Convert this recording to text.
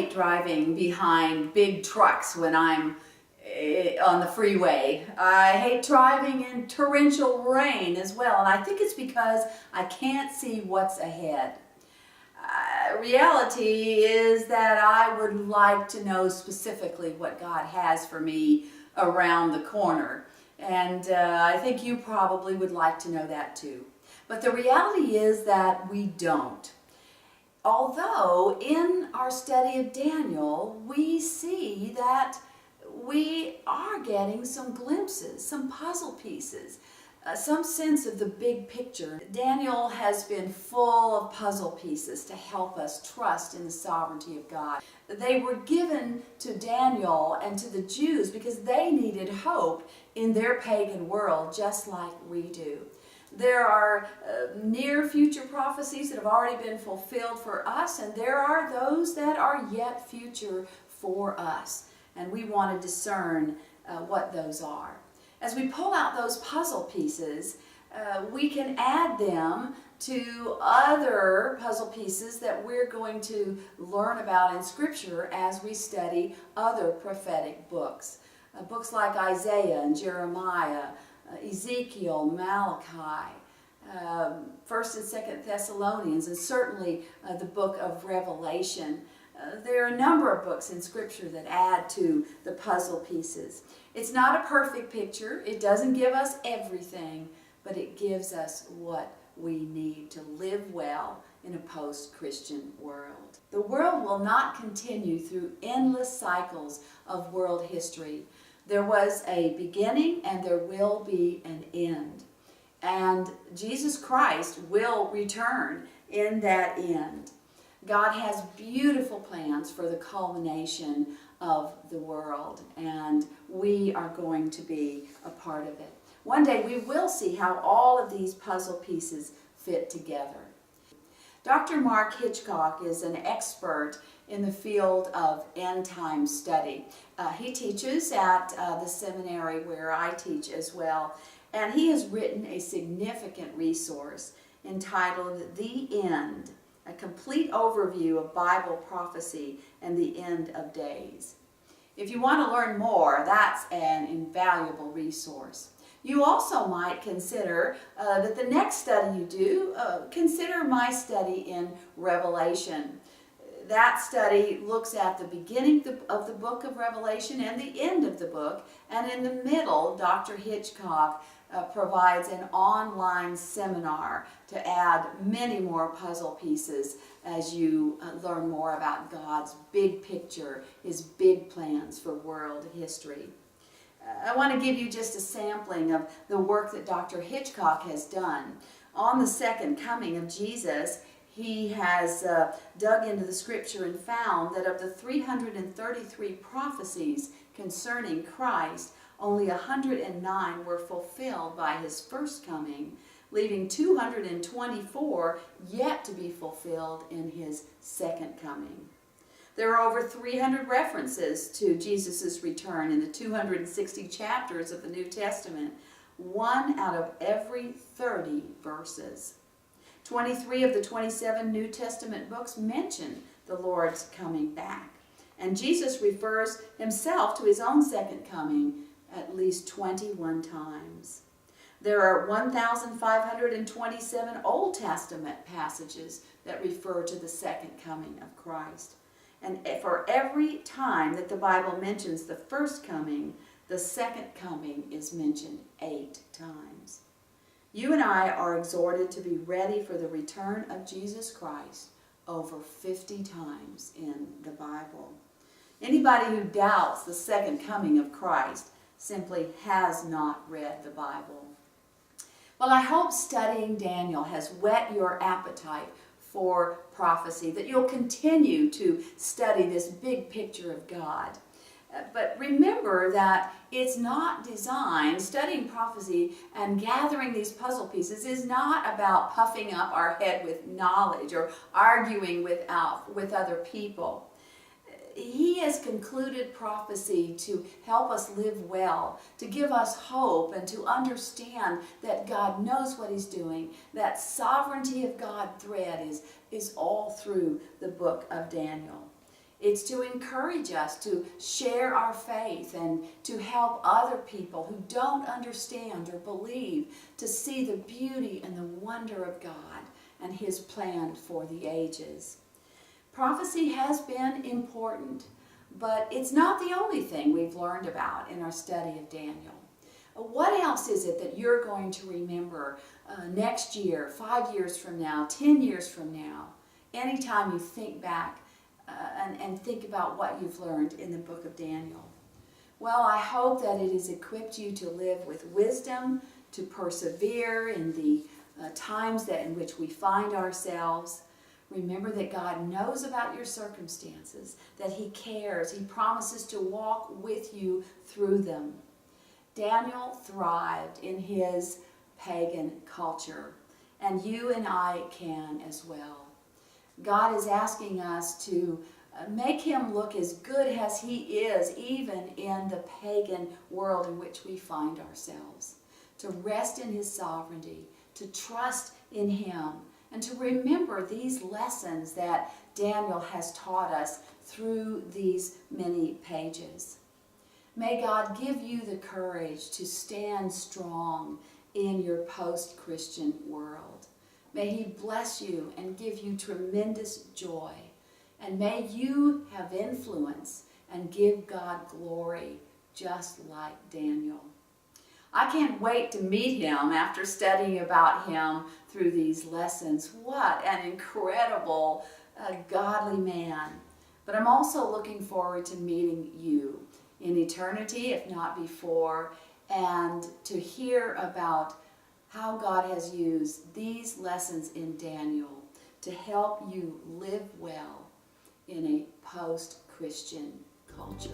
hate driving behind big trucks when I'm on the freeway. I hate driving in torrential rain as well, and I think it's because I can't see what's ahead. Reality is that I would like to know specifically what God has for me around the corner, and I think you probably would like to know that too. But the reality is that we don't. Although in our study of Daniel, we see that we are getting some glimpses, some puzzle pieces, some sense of the big picture. Daniel has been full of puzzle pieces to help us trust in the sovereignty of God. They were given to Daniel and to the Jews because they needed hope in their pagan world just like we do. There are near future prophecies that have already been fulfilled for us, and there are those that are yet future for us. And we want to discern what those are. As we pull out those puzzle pieces, we can add them to other puzzle pieces that we're going to learn about in Scripture as we study other prophetic books. Books like Isaiah and Jeremiah, Ezekiel, Malachi, 1st and 2nd Thessalonians, and certainly the book of Revelation. There are a number of books in Scripture that add to the puzzle pieces. It's not a perfect picture. It doesn't give us everything, but it gives us what we need to live well in a post-Christian world. The world will not continue through endless cycles of world history. There was a beginning and there will be an end. And Jesus Christ will return in that end. God has beautiful plans for the culmination of the world, and we are going to be a part of it. One day we will see how all of these puzzle pieces fit together. Dr. Mark Hitchcock is an expert in the field of end-time study. He teaches at the seminary where I teach as well, and he has written a significant resource entitled The End, a complete overview of Bible prophecy and the end of days. If you want to learn more, that's an invaluable resource. You also might consider that the next study you do, consider my study in Revelation. That study looks at the beginning of the book of Revelation and the end of the book, and in the middle, Dr. Hitchcock provides an online seminar to add many more puzzle pieces as you learn more about God's big picture, His big plans for world history. I want to give you just a sampling of the work that Dr. Hitchcock has done. On the second coming of Jesus, he has dug into the Scripture and found that of the 333 prophecies concerning Christ, only 109 were fulfilled by His first coming, leaving 224 yet to be fulfilled in His second coming. There are over 300 references to Jesus' return in the 260 chapters of the New Testament, 1 out of every 30 verses. 23 of the 27 New Testament books mention the Lord's coming back, and Jesus refers Himself to His own second coming at least 21 times. There are 1,527 Old Testament passages that refer to the second coming of Christ. And for every time that the Bible mentions the first coming, the second coming is mentioned 8 times. You and I are exhorted to be ready for the return of Jesus Christ over 50 times in the Bible. Anybody who doubts the second coming of Christ simply has not read the Bible. Well, I hope studying Daniel has whet your appetite for prophecy, that you'll continue to study this big picture of God. But remember that it's not designed, studying prophecy and gathering these puzzle pieces is not about puffing up our head with knowledge or arguing with other people. He has concluded prophecy to help us live well, to give us hope, and to understand that God knows what He's doing. That sovereignty of God thread is all through the book of Daniel. It's to encourage us to share our faith and to help other people who don't understand or believe to see the beauty and the wonder of God and His plan for the ages. Prophecy has been important, but it's not the only thing we've learned about in our study of Daniel. What else is it that you're going to remember next year, 5 years from now, 10 years from now, anytime you think back and think about what you've learned in the book of Daniel? Well, I hope that it has equipped you to live with wisdom, to persevere in the times in which we find ourselves. Remember that God knows about your circumstances, that He cares. He promises to walk with you through them. Daniel thrived in his pagan culture, and you and I can as well. God is asking us to make Him look as good as He is, even in the pagan world in which we find ourselves. To rest in His sovereignty, to trust in Him, and to remember these lessons that Daniel has taught us through these many pages. May God give you the courage to stand strong in your post-Christian world. May He bless you and give you tremendous joy. And may you have influence and give God glory just like Daniel. I can't wait to meet him after studying about him through these lessons. What an incredible, godly man. But I'm also looking forward to meeting you in eternity, if not before, and to hear about how God has used these lessons in Daniel to help you live well in a post-Christian culture.